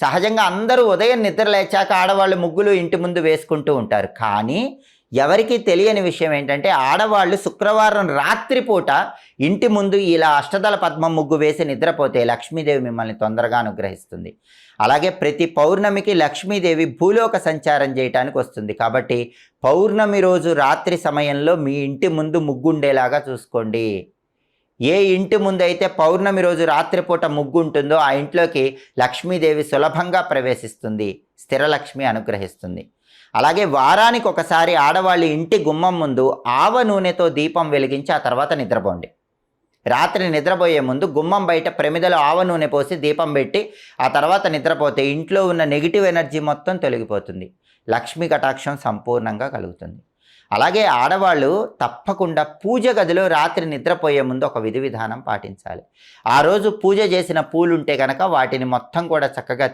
సహజంగా అందరూ ఉదయం నిద్ర లేచాక ఆడవాళ్ళు ముగ్గులు ఇంటి ముందు వేసుకుంటూ ఉంటారు. కానీ ఎవరికీ తెలియని విషయం ఏంటంటే ఆడవాళ్ళు శుక్రవారం రాత్రిపూట ఇంటి ముందు ఇలా అష్టదళ పద్మం ముగ్గు వేసి నిద్రపోతే లక్ష్మీదేవి మిమ్మల్ని తొందరగా అనుగ్రహిస్తుంది. అలాగే ప్రతి పౌర్ణమికి లక్ష్మీదేవి భూలోక సంచారం చేయటానికి వస్తుంది. కాబట్టి పౌర్ణమి రోజు రాత్రి సమయంలో మీ ఇంటి ముందు ముగ్గుండేలాగా చూసుకోండి. ఏ ఇంటి ముందైతే పౌర్ణమి రోజు రాత్రిపూట ముగ్గు ఉంటుందో ఆ ఇంట్లోకి లక్ష్మీదేవి సులభంగా ప్రవేశిస్తుంది, స్థిరలక్ష్మి అనుగ్రహిస్తుంది. అలాగే వారానికి ఒకసారి ఆడవాళ్ళు ఇంటి గుమ్మం ముందు ఆవ నూనెతో దీపం వెలిగించి ఆ తర్వాత నిద్రపోండి. రాత్రి నిద్రపోయే ముందు గుమ్మం బయట ప్రమిదలో ఆవ నూనె పోసి దీపం పెట్టి ఆ తర్వాత నిద్రపోతే ఇంట్లో ఉన్న నెగిటివ్ ఎనర్జీ మొత్తం తొలగిపోతుంది, లక్ష్మీ కటాక్షం సంపూర్ణంగా కలుగుతుంది. అలాగే ఆడవాళ్ళు తప్పకుండా పూజ గదిలో రాత్రి నిద్రపోయే ముందు ఒక విధి విధానం పాటించాలి. ఆ రోజు పూజ చేసిన పూలుంటే కనుక వాటిని మొత్తం కూడా చక్కగా